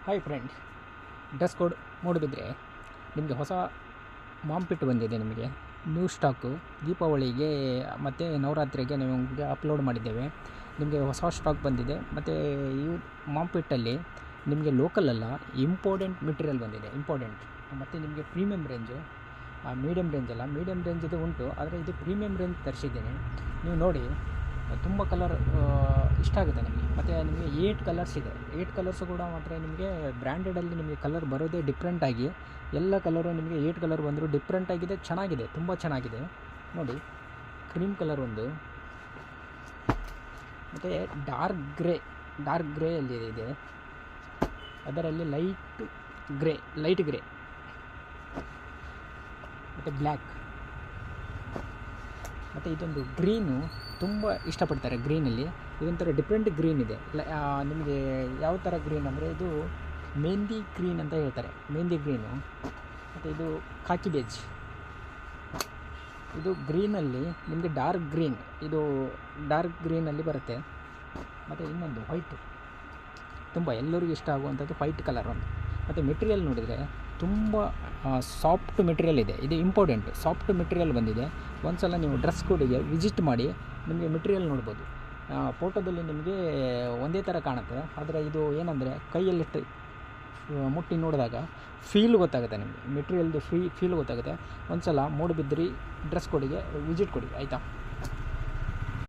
Hi friend, dress code ಮೂಡಿಬಿದ್ರೆ ನಿಮಗೆ ಹೊಸ ಮಾಂಪಿಟ್ ಬಂದಿದೆ. ನಿಮಗೆ ನ್ಯೂ ಸ್ಟಾಕು ದೀಪಾವಳಿಗೆ ಮತ್ತು ನವರಾತ್ರಿಗೆ ನಿಮಗೆ ಅಪ್ಲೋಡ್ ಮಾಡಿದ್ದೇವೆ. ನಿಮಗೆ ಹೊಸ ಸ್ಟಾಕ್ ಬಂದಿದೆ. ಮತ್ತು ಈ ಮಾಂಪಿಟ್ಟಲ್ಲಿ ನಿಮಗೆ ಲೋಕಲ್ ಅಲ್ಲ, ಇಂಪಾರ್ಟೆಂಟ್ ಮೆಟೀರಿಯಲ್ ಬಂದಿದೆ. ಮತ್ತು ನಿಮಗೆ ಪ್ರೀಮಿಯಮ್ ರೇಂಜು, ಮೀಡಿಯಮ್ ರೇಂಜ್ ಅಲ್ಲ, ಮೀಡಿಯಮ್ ರೇಂಜಿದು ಉಂಟು. ಆದರೆ ಇದು ಪ್ರೀಮಿಯಮ್ ರೇಂಜ್ ತರಿಸಿದ್ದೀನಿ. ನೀವು ನೋಡಿ, ತುಂಬ ಕಲರ್ ಇಷ್ಟ ಆಗುತ್ತೆ ನಿಮಗೆ. ಮತ್ತು ನಿಮಗೆ 8 ಕಲರ್ಸ್ ಇದೆ. 8 ಕಲರ್ಸು ಕೂಡ ಮಾತ್ರ ನಿಮಗೆ ಬ್ರ್ಯಾಂಡೆಡಲ್ಲಿ ನಿಮಗೆ ಕಲರ್ ಬರೋದೇ ಡಿಫ್ರೆಂಟಾಗಿ. ಎಲ್ಲ ಕಲರು ನಿಮಗೆ 8 ಕಲರ್ ಬಂದರೂ ಡಿಫ್ರೆಂಟಾಗಿದೆ, ಚೆನ್ನಾಗಿದೆ, ತುಂಬ ಚೆನ್ನಾಗಿದೆ. ನೋಡಿ, ಕ್ರೀಮ್ ಕಲರ್ ಒಂದು, ಮತ್ತು ಡಾರ್ಕ್ ಗ್ರೇಯಲ್ಲಿ ಇದೆ. ಅದರಲ್ಲಿ ಲೈಟ್ ಗ್ರೇ ಮತ್ತು ಬ್ಲ್ಯಾಕ್, ಮತ್ತು ಇದೊಂದು ಗ್ರೀನು ತುಂಬ ಇಷ್ಟಪಡ್ತಾರೆ. ಗ್ರೀನಲ್ಲಿ ಇದೊಂಥರ ಡಿಫ್ರೆಂಟ್ ಗ್ರೀನ್ ಇದೆ. ನಿಮಗೆ ಯಾವ ಥರ ಗ್ರೀನ್ ಅಂದರೆ ಇದು ಮೆಹಂದಿ ಗ್ರೀನ್ ಅಂತ ಹೇಳ್ತಾರೆ, ಮೆಹಂದಿ ಗ್ರೀನು. ಮತ್ತು ಇದು ಖಾಕಿ ಬೇಜ್, ಇದು ಗ್ರೀನಲ್ಲಿ ನಿಮಗೆ ಡಾರ್ಕ್ ಗ್ರೀನಲ್ಲಿ ಬರುತ್ತೆ. ಮತ್ತು ಇನ್ನೊಂದು ವೈಟು, ತುಂಬ ಎಲ್ಲರಿಗೂ ಇಷ್ಟ ಆಗುವಂಥದ್ದು ವೈಟ್ ಕಲರ್ ಒಂದು. ಮತ್ತು ಮೆಟೀರಿಯಲ್ ನೋಡಿದರೆ ತುಂಬ ಸಾಫ್ಟ್ ಮೆಟೀರಿಯಲ್ ಇದೆ. ಇದು ಇಂಪಾರ್ಟೆಂಟ್, ಸಾಫ್ಟ್ ಮೆಟೀರಿಯಲ್ ಬಂದಿದೆ. ಒಂದು ಸಲ ನೀವು ಡ್ರೆಸ್ ಕೋಡಿಗೆ ವಿಸಿಟ್ ಮಾಡಿ ನಿಮಗೆ ಮೆಟೀರಿಯಲ್ ನೋಡ್ಬೋದು. ಫೋಟೋದಲ್ಲಿ ನಿಮಗೆ ಒಂದೇ ಥರ ಕಾಣುತ್ತೆ, ಆದರೆ ಇದು ಏನಂದರೆ ಕೈಯಲ್ಲಿಟ್ಟು ಮುಟ್ಟಿ ನೋಡಿದಾಗ ಫೀಲ್ ಗೊತ್ತಾಗುತ್ತೆ ನಿಮಗೆ, ಮೆಟೀರಿಯಲ್ದು ಫೀಲ್ ಗೊತ್ತಾಗುತ್ತೆ. ಒಂದು ಸಲ ಮೂಡುಬಿದ್ರೆ ಡ್ರೆಸ್ ಕೋಡಿಗೆ ವಿಸಿಟ್ ಕೊಡಿ, ಆಯಿತಾ?